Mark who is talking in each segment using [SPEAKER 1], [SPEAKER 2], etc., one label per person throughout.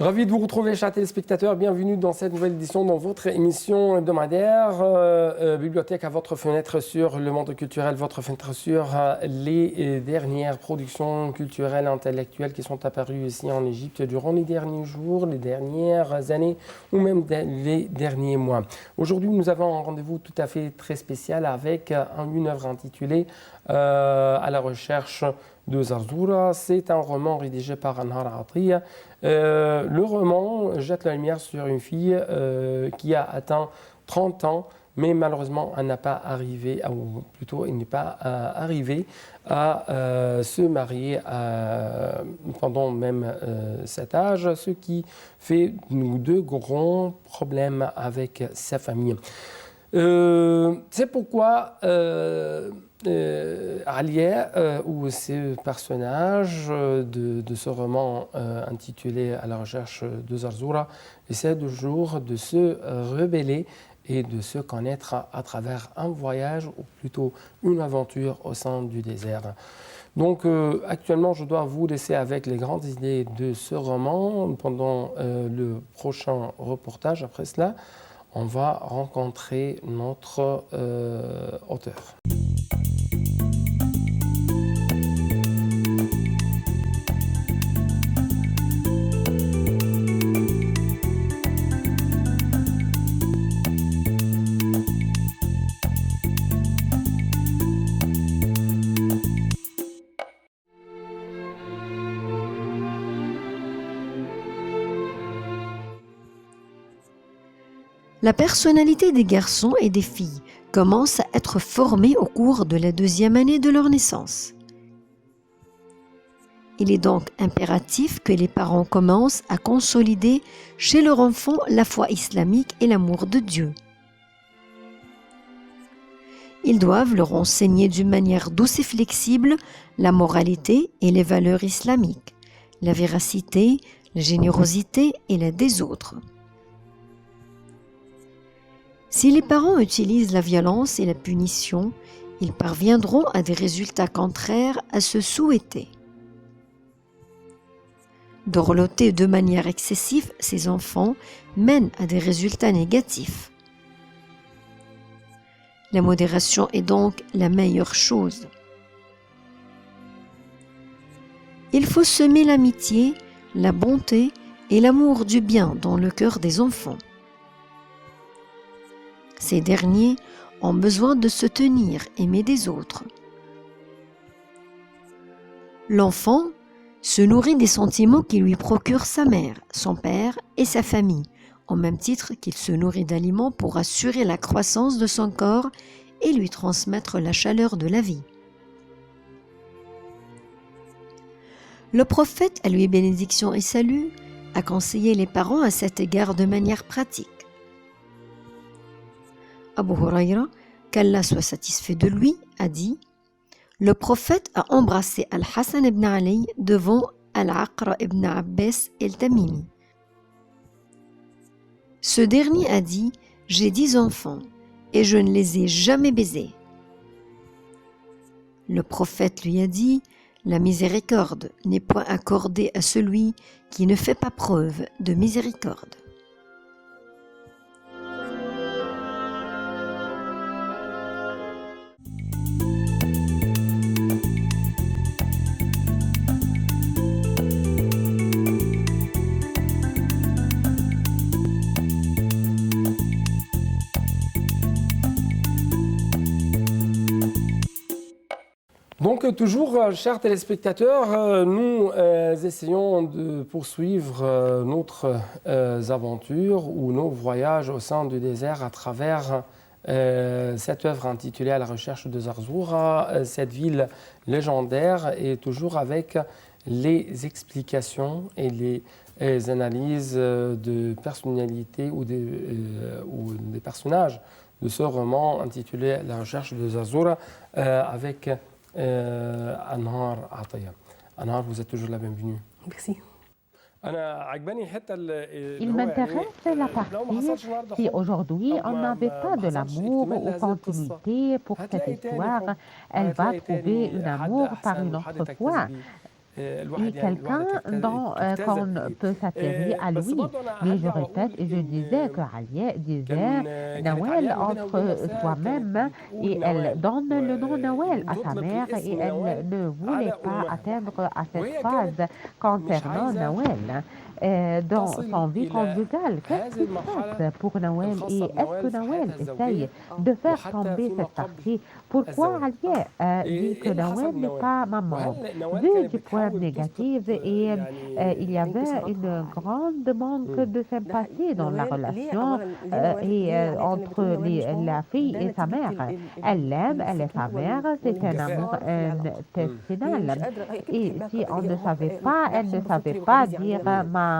[SPEAKER 1] Ravi de vous retrouver, chers téléspectateurs. Bienvenue dans cette nouvelle édition dans votre émission hebdomadaire Bibliothèque à votre fenêtre sur le monde culturel, votre fenêtre sur les dernières productions culturelles intellectuelles qui sont apparues ici en Égypte durant les derniers jours, les dernières années ou même les derniers mois. Aujourd'hui, nous avons un rendez-vous tout à fait très spécial avec une œuvre intitulée À la recherche de Zarzoura. C'est un roman rédigé par Anhar Atiya. Le roman jette la lumière sur une fille qui a atteint 30 ans, mais malheureusement, elle n'a pas arrivé, ou plutôt, il n'est pas arrivé à se marier pendant même cet âge, ce qui fait de grands problèmes avec sa famille. C'est pourquoi Alia, ou ce personnage de ce roman intitulé À la recherche de Zarzoura, essaie toujours de se rebeller et de se connaître à travers un voyage, ou plutôt une aventure au sein du désert. Donc actuellement, je dois vous laisser avec les grandes idées de ce roman. Pendant le prochain reportage, après cela, on va rencontrer notre auteur.
[SPEAKER 2] La personnalité des garçons et des filles commence à être formée au cours de la 2e année de leur naissance. Il est donc impératif que les parents commencent à consolider chez leur enfant la foi islamique et l'amour de Dieu. Ils doivent leur enseigner d'une manière douce et flexible la moralité et les valeurs islamiques, la véracité, la générosité et l'aide des autres. Si les parents utilisent la violence et la punition, ils parviendront à des résultats contraires à ce souhaité. Dorloter de manière excessive ces enfants mène à des résultats négatifs. La modération est donc la meilleure chose. Il faut semer l'amitié, la bonté et l'amour du bien dans le cœur des enfants. Ces derniers ont besoin de se tenir aimés des autres. L'enfant se nourrit des sentiments qui lui procurent sa mère, son père et sa famille, au même titre qu'il se nourrit d'aliments pour assurer la croissance de son corps et lui transmettre la chaleur de la vie. Le prophète, à lui bénédiction et salut, a conseillé les parents à cet égard de manière pratique. Abu Huraira, qu'Allah soit satisfait de lui, a dit « Le prophète a embrassé Al-Hassan ibn Ali devant Al-Aqra ibn Abbas el-Tamimi. Ce dernier a dit « J'ai 10 enfants et je ne les ai jamais baisés. » Le prophète lui a dit « La miséricorde n'est point accordée à celui qui ne fait pas preuve de miséricorde. »
[SPEAKER 1] Donc toujours, chers téléspectateurs, nous essayons de poursuivre notre aventure ou nos voyages au sein du désert à travers cette œuvre intitulée À la recherche de Zarzoura, cette ville légendaire, et toujours avec les explications et les analyses de personnalités ou des personnages de ce roman intitulé À la recherche de Zarzoura avec Anhar Atiya. Anhar, vous êtes toujours la bienvenue.
[SPEAKER 3] Merci.
[SPEAKER 4] Il m'intéresse la partie si aujourd'hui on n'avait pas de l'amour ou continuité pour cette histoire, elle va trouver un amour par une autre fois. et quelqu'un dont qu'on peut s'attirer à lui. Mais je répète, je disais que Alia disait Noël entre soi-même et elle donne le nom Noël à sa mère et elle ne voulait pas atteindre à cette phase concernant Noël. Dans son vie conjugale, qu'est-ce qui se passe pour Noël et est-ce que Noël essaye de faire tomber cette partie? Pourquoi Alia dit que Noël n'est pas maman? Vu du point négatif et il y avait une grande manque de sympathie dans la relation entre la fille et sa mère. Elle l'aime, elle est sa mère, c'est un amour intestinal. Et si on ne savait pas, elle ne savait pas dire maman,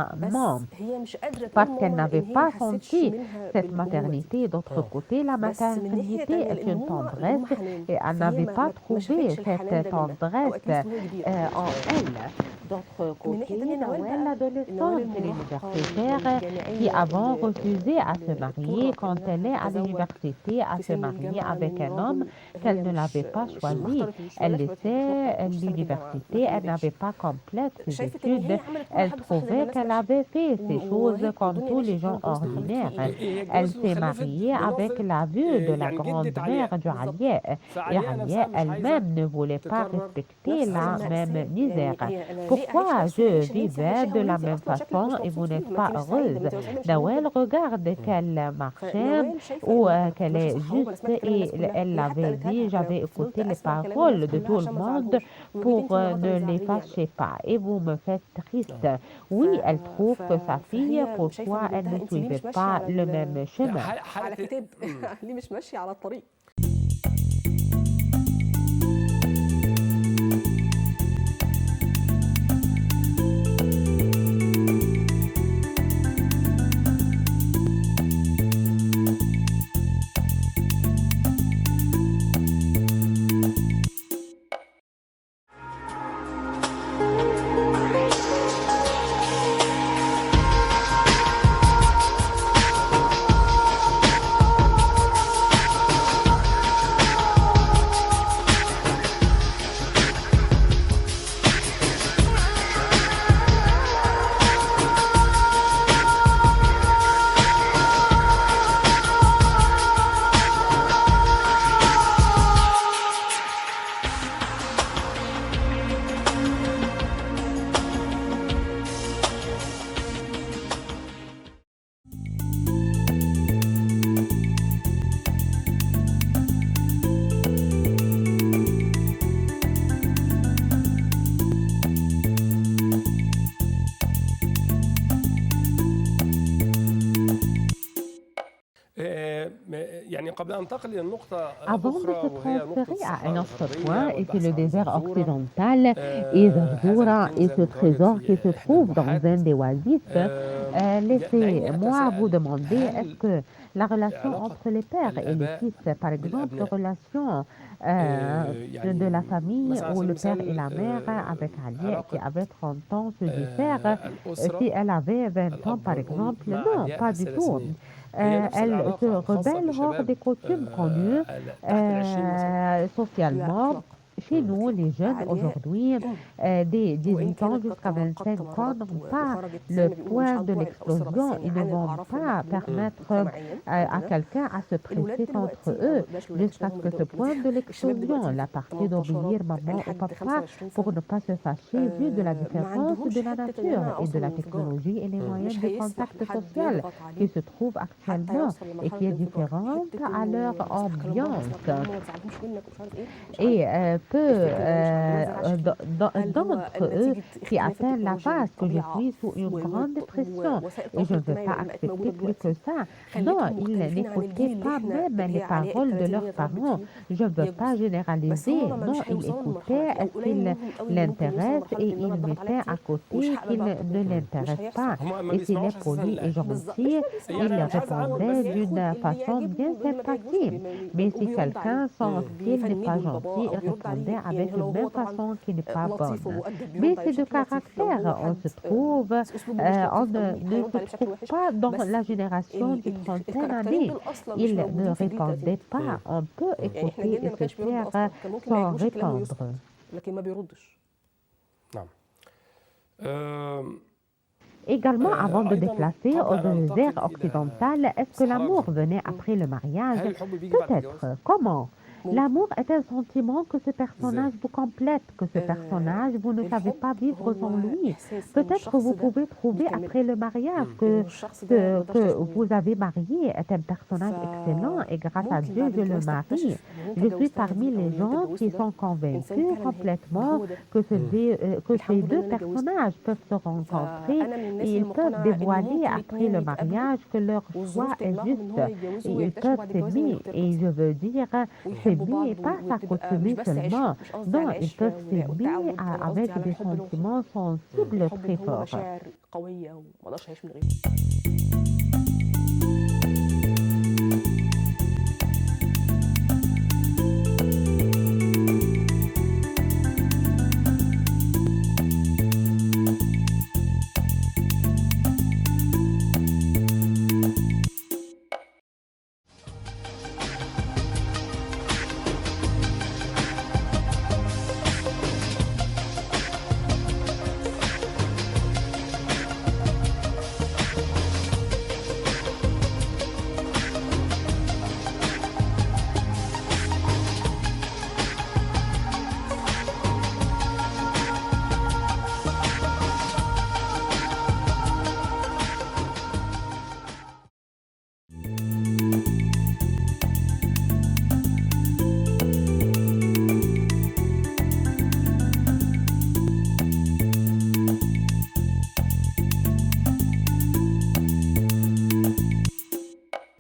[SPEAKER 4] parce qu'elle n'avait pas senti cette maternité. D'autre côté, la maternité est une tendresse et elle n'avait pas trouvé cette tendresse en elle. D'autre côté, Noël, l'adolescente universitaire qui avant refusé à se marier quand elle est à l'université, à se marier avec un homme qu'elle ne l'avait pas choisi. Elle laissait l'université, elle n'avait pas complète ses études. Elle trouvait qu'elle avait fait ces choses comme tous les gens ordinaires. Elle s'est mariée avec la vue de la grand-mère de Alia. Et Alia elle-même ne voulait pas respecter la même misère. Pourquoi je vivais de la même façon et vous n'êtes pas heureuse? Noël regarde qu'elle marchait ou qu'elle est juste et elle l'avait dit, j'avais écouté les paroles de tout le monde pour ne les fâcher pas. Et vous me faites triste. Oui, elle trouve que sa fille, pourquoi elle ne suivait pas le même chemin. Avant de se transférer à un autre point, et c'est le désert occidental, et Zardura et ce trésor qui se trouve dans un des oasis, laissez-moi vous demander, est-ce que la relation entre les pères et les fils, par exemple, la relation de la famille où le père et la mère avec Alia qui avait 30 ans se diffèrent, si elle avait 20 ans, par exemple, non, pas du tout. Elle se rebelle hors des coutumes connues socialement. Chez nous, les jeunes aujourd'hui, des 18 ans jusqu'à 25 ans, n'ont pas le point de l'explosion. Ils ne vont pas permettre à quelqu'un à se presser contre eux jusqu'à ce que ce point de l'explosion, la partie d'obéir maman ou papa pour ne pas se fâcher, vu de la différence de la nature et de la technologie et les moyens de contact social qui se trouvent actuellement et qui est différente à leur ambiance. Et peu d'entre eux qui atteignent la phase que je suis sous une grande pression et je ne veux pas accepter plus que ça. Non, ils n'écoutaient pas même les paroles de leurs parents. Je ne veux pas généraliser. Non, ils écoutaient ce qui l'intéresse et ils mettaient à côté qu'il ne l'intéresse pas. Et s'il est poli et gentil, il répondait d'une façon bien sympathique. Mais si quelqu'un sans qu'il n'est pas gentil, il répondait avec une même façon qui n'est pas bonne. Mais c'est de caractère, on ne se trouve pas dans la génération de trentaine d'années. Il ne répondait pas. On peut écouter et se taire sans répondre. Également, avant de déplacer au désert occidental, est-ce que l'amour venait après le mariage? Peut-être. Comment? L'amour est un sentiment que ce personnage vous complète, que ce personnage, vous ne savez pas vivre sans lui. Peut-être vous pouvez trouver après le mariage que ce que vous avez marié est un personnage excellent et grâce à Dieu, je le marie. Je suis parmi les gens qui sont convaincus complètement que ces deux personnages peuvent se rencontrer et ils peuvent dévoiler après le mariage que leur choix est juste. Et ils peuvent s'aimer. Et je veux dire, s'aimer, pas s'accoutumer seulement. Non, ils peuvent s'aimer avec des sentiments sensibles très forts.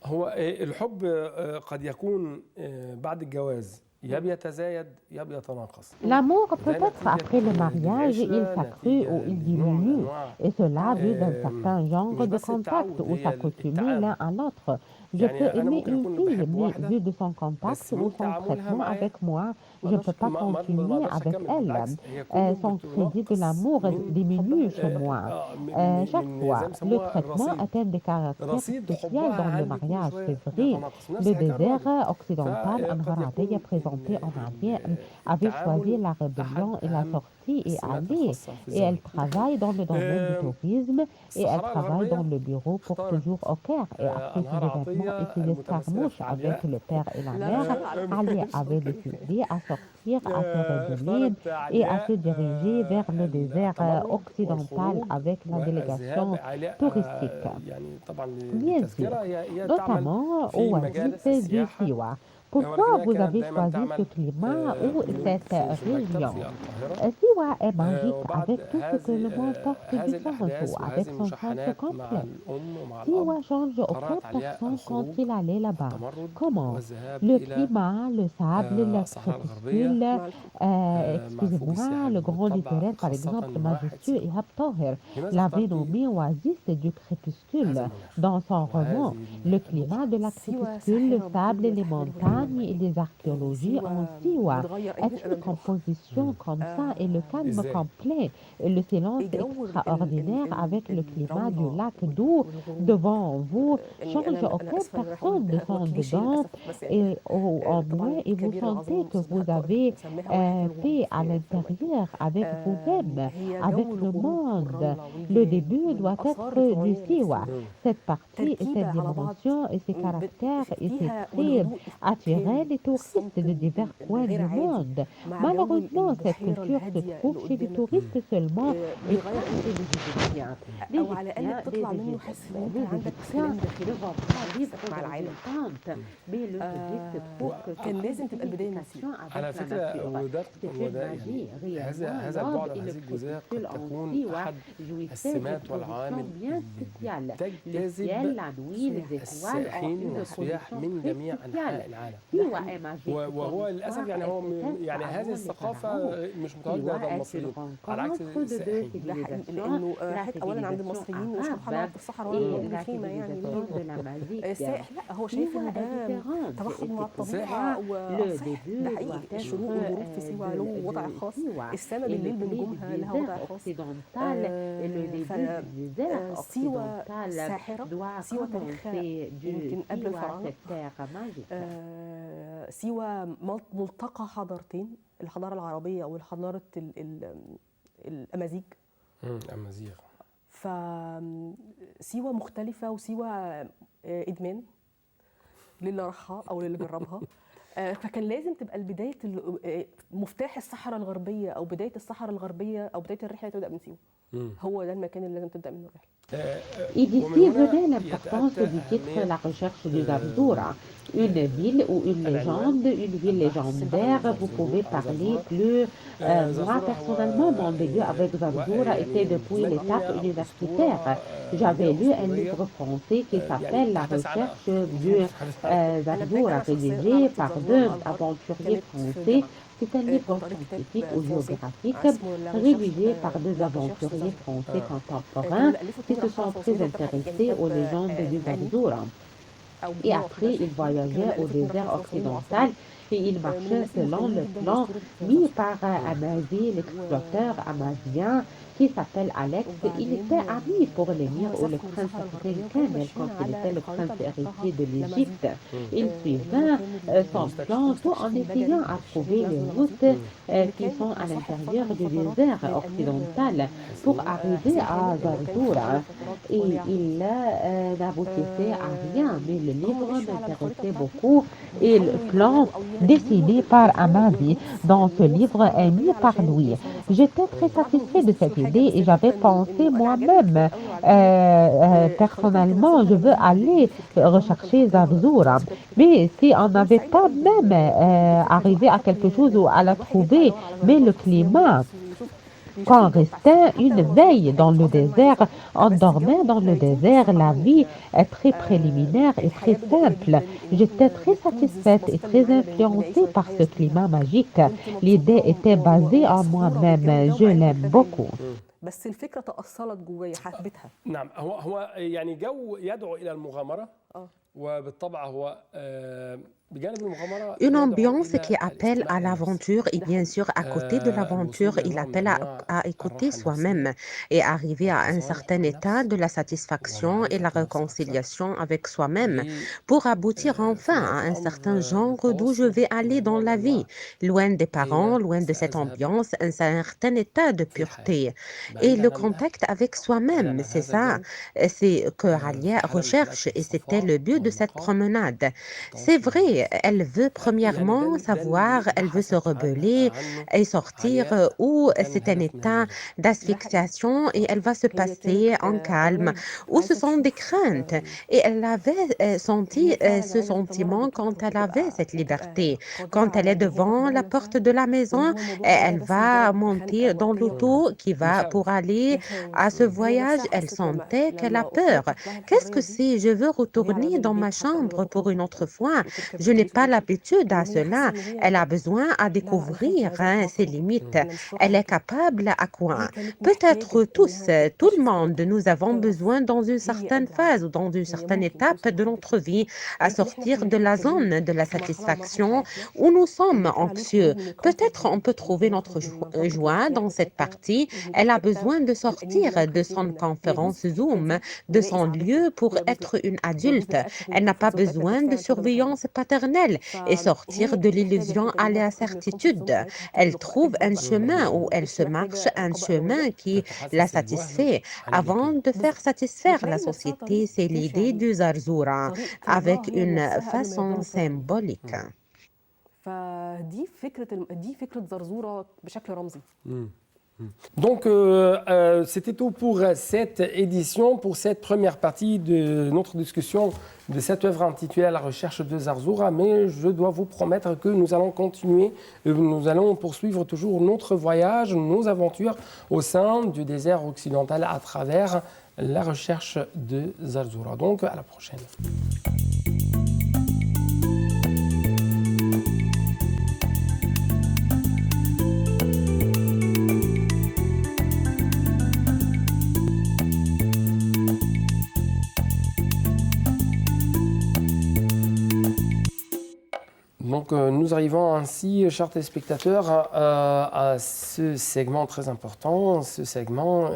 [SPEAKER 1] هو الحب قد يكون بعد الجواز يا بيتزايد يا بيتناقص.
[SPEAKER 4] L'amour, peut-être après le mariage, il s'accrue ou il diminue, et cela vue d'un certain genre de contact ou s'accoutumer l'un à l'autre. Je peux aimer une fille, mais vu de son contact ou son traitement avec moi, je ne peux pas continuer avec elle. Son crédit de l'amour diminue chez moi. Chaque fois, le traitement est un des caractères spéciaux dans le mariage, c'est vrai. Le désert occidental Anharaté présenté en Arabie avait choisi la rébellion et la sortie et aller. Et elle travaille dans le domaine du tourisme et elle travaille dans le bureau pour toujours au Caire. Et après ces événements et ces escarmouches avec le père et la mère, Ali avait décidé à sortir, à se rebeller et à se diriger vers le désert occidental avec la délégation touristique. Bien sûr, notamment au oasis du Siwa. Pourquoi vous avez choisi ce climat ou cette région? Siwa est magique avec tout ce que le monde porte du sens ou avec son sens complet. Siwa change aucune personne quand il allait là-bas. Comment? Le climat, le sable, le crépuscule, excusez-moi, le grand littéraire par exemple, majestueux et Tahir l'avait nommé oasis du crépuscule dans son roman. Le climat de la crépuscule, le sable et les montagnes et les archéologies en Siwa est une composition comme ça et le calme complet et le silence extraordinaire avec le climat du lac d'eau devant vous change aucune personne ne sont dedans et au moins et vous sentez que vous avez paix à l'intérieur avec vous-même, avec le monde. Le début doit être du Siwa. Cette partie et cette dimension et ses caractères et ses traits attirent les touristes de divers coins du monde. Malheureusement, cette culture se trouve chez les touristes seulement et pas chez les Égyptiens. Les Égyptiens ne vont pas vivre dans une tente, mais le touristes trouve que c'est une identification avec la nature. C'est une magie réellement. L'ordre et le crépuscule en Siwa jouissaient de conditions bien spéciales. Le ciel, la nuit, les étoiles ont une position très spéciale.
[SPEAKER 1] وهو للاسف يعني هو يعني هذه الثقافه مش متواجده عند المصريين على عكس السائحين.
[SPEAKER 3] ده حقيقي لانه اولا عند المصريين مش هنروح في الصحراء ولا خيمه يعني السائح لا هو شايف ان ده توحد مع الطبيعه ده حقيقي الشروق والغروب في سيوه له وضع خاص السماء بالليل بنجومها لها وضع خاص سيوه ساحره سيوه تاريخها يمكن قبل الفراعنه سيوة ملتقى حضارتين الحضارة العربية والحضارة الأمازيغ
[SPEAKER 1] أمازيغ.
[SPEAKER 3] فسيوة مختلفة وسيوة إدمان للي راحها أو للي جربها. فكان لازم تبقى البداية مفتاح الصحراء الغربية أو بداية الصحراء الغربية أو بداية الرحلة تبدأ من سيوة. هو ده المكان اللي لازم تبدأ منه الرحلة.
[SPEAKER 4] Et d'ici venait l'importance du titre La recherche du Zarzura, une ville ou une légende, une ville légendaire. Vous pouvez parler plus. Moi, personnellement, mon début avec Zarzura était depuis l'étape universitaire. J'avais lu un livre français qui s'appelle La recherche du Zarzura, rédigé par deux aventuriers français. C'est un livre scientifique ou géographique rédigé par deux aventuriers français contemporains qui se sont très intéressés aux légendes du Zarzura. Et après, ils voyageaient au désert occidental et ils marchaient selon le plan mis par Amazi, l'explorateur amazien, qui s'appelle Alex. Il était ami pour l'émir ou le prince Abdelkader quand il était le prince héritier de l'Égypte. Il suivait son plan tout en essayant à trouver les routes qui sont à l'intérieur du désert occidental pour arriver à Zarzura. Et il n'aboutissait à rien, mais le livre m'intéressait beaucoup et le plan dessiné par Amazi dans ce livre est mis par lui. J'étais très satisfait de cette idée et j'avais pensé moi-même, personnellement, je veux aller rechercher Zarzura. Mais si on n'avait pas même arrivé à quelque chose ou à la trouver, mais le climat, quand on restait une veille dans le désert, on dormait dans le désert, la vie est très préliminaire et très simple. J'étais très satisfaite et très influencée par ce climat magique. L'idée était basée en moi-même, je l'aime beaucoup.
[SPEAKER 3] بس الفكرة تأصلت جوايا حبيتها.
[SPEAKER 1] نعم هو يعني جو يدعو إلى المغامرة وبالطبع هو
[SPEAKER 5] Une ambiance qui appelle à l'aventure et bien sûr à côté de l'aventure, il appelle à écouter soi-même et arriver à un certain état de la satisfaction et la réconciliation avec soi-même pour aboutir enfin à un certain genre d'où je vais aller dans la vie, loin des parents, loin de cette ambiance, un certain état de pureté. Et le contact avec soi-même, c'est ça, c'est que Alia recherche et c'était le but de cette promenade. C'est vrai, elle veut premièrement savoir, elle veut se rebeller et sortir où c'est un état d'asphyxiation et elle va se passer en calme, où ce sont des craintes. Et elle avait senti ce sentiment quand elle avait cette liberté. Quand elle est devant la porte de la maison, elle va monter dans l'auto qui va pour aller à ce voyage. Elle sentait qu'elle a peur. Qu'est-ce que c'est? Je veux retourner dans ma chambre pour une autre fois. Je n'ai pas l'habitude à cela. Elle a besoin à découvrir ses limites. Elle est capable à quoi? Peut-être tous, tout le monde, nous avons besoin dans une certaine phase ou dans une certaine étape de notre vie à sortir de la zone de la satisfaction où nous sommes anxieux. Peut-être on peut trouver notre joie dans cette partie. Elle a besoin de sortir de son conférence Zoom, de son lieu pour être une adulte. Elle n'a pas besoin de surveillance paternelle et sortir de l'illusion à la certitude. Elle trouve un chemin où elle se marche, un chemin qui la satisfait. Avant de faire satisfaire la société, c'est l'idée du Zarzura avec une façon symbolique.
[SPEAKER 3] فدي فكرة زرزورة بشكل رمزي.
[SPEAKER 1] Donc, c'était tout pour cette édition, pour cette première partie de notre discussion de cette œuvre intitulée La recherche de Zarzura. Mais je dois vous promettre que nous allons continuer, nous allons poursuivre toujours notre voyage, nos aventures au sein du désert occidental à travers la recherche de Zarzura. Donc, à la prochaine. Donc nous arrivons ainsi, chers téléspectateurs, à ce segment très important. Ce segment,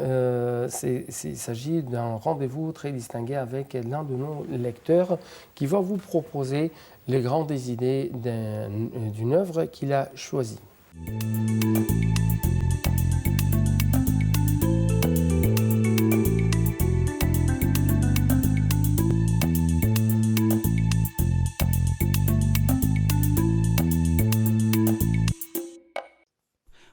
[SPEAKER 1] il s'agit d'un rendez-vous très distingué avec l'un de nos lecteurs qui va vous proposer les grandes idées d'une œuvre qu'il a choisie.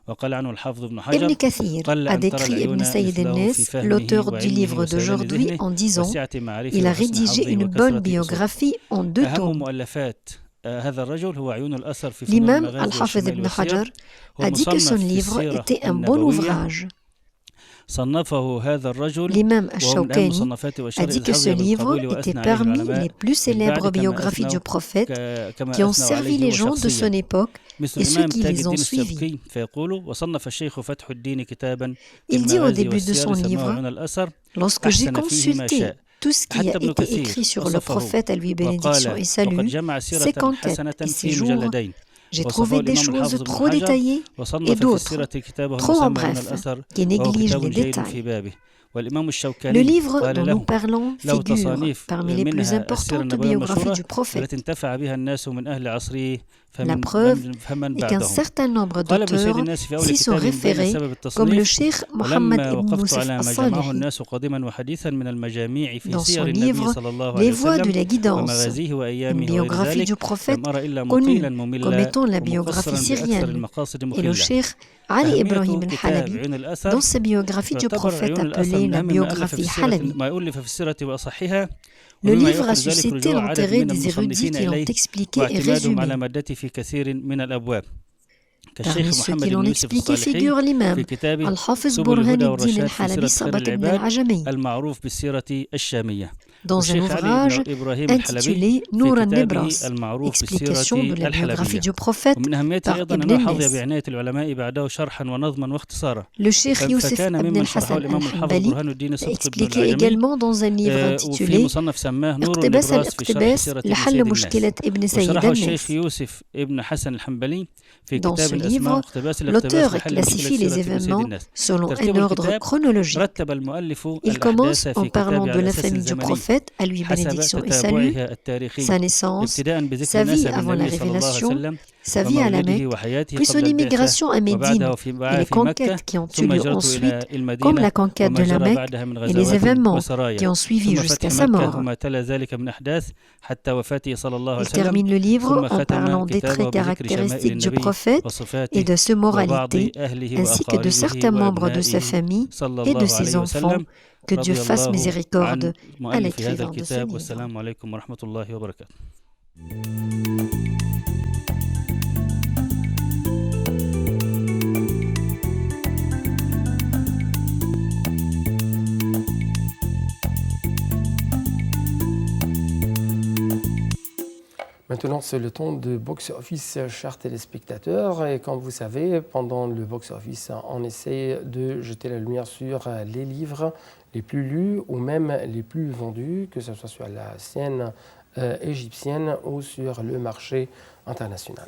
[SPEAKER 2] Ibn Kathir a décrit Ibn Sayyid al-Nas, l'auteur du livre d'aujourd'hui, en disant « Il a rédigé une bonne biographie en 2 tomes ». L'imam Al-Hafiz ibn Hajar a dit que son livre était un bon ouvrage. L'imam Ash-Shawkani a dit que ce livre était parmi les plus célèbres biographies du prophète qui ont servi les gens de son époque et ceux qui les ont suivis. Il dit au début de son livre « Lorsque j'ai consulté tout ce qui a été écrit sur le prophète, à lui bénédiction et salut, ses conquêtes et ses jours, j'ai trouvé des choses trop détaillées et d'autres, trop en bref, qui négligent les détails. Le livre dont nous parlons figure parmi les plus importantes biographies du prophète. La preuve est qu'un certain nombre d'auteurs s'y sont référés, comme le cheikh Mohammed ibn Moussaf al-Salihi. Dans son livre « Les voies de la guidance », une biographie du prophète connue comme étant la biographie syrienne, et le cheikh Ali Ibrahim al-Halabi, dans sa biographie du prophète appelée la biographie Halabi. Le livre a suscité l'intérêt des érudits qui l'ont expliqué et résumé. Parmi ceux qui l'ont expliqué figure l'imam Al-Hafiz Burhanuddin al-Halabi Sabat ibn al-Ajami, dans un ouvrage intitulé Nour al-Nibras, explication de la biographie du prophète par Ibn al-Nas. Le cheikh Youssef ibn al-Hassan al-Hanbali l'a expliqué également dans un livre intitulé Iqtibas al-Iqtibas لحل مشكلة ابن سيد الناس. Dans ce livre, l'auteur classifie les événements selon un ordre chronologique. Il commence en parlant de la famille du prophète, à lui bénédiction et salut, sa naissance, sa vie avant la révélation, sa vie à la Mecque, puis son immigration à Médine et les conquêtes qui ont eu lieu ensuite, comme la conquête de la Mecque et les événements qui ont suivi jusqu'à sa mort. Il termine le livre en parlant des traits caractéristiques du prophète et de sa moralité, ainsi que de certains membres de sa famille et de ses enfants. Que Dieu fasse miséricorde à l'écrivain de ce livre.
[SPEAKER 1] Maintenant, c'est le temps de box-office, chers téléspectateurs. Et comme vous savez, pendant le box-office, on essaie de jeter la lumière sur les livres les plus lus ou même les plus vendus, que ce soit sur la scène égyptienne ou sur le marché international.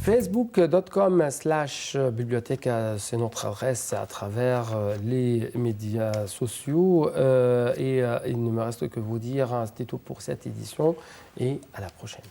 [SPEAKER 1] Facebook.com/bibliothèque, c'est notre adresse à travers les médias sociaux. Et il ne me reste que vous dire, c'était tout pour cette édition et à la prochaine.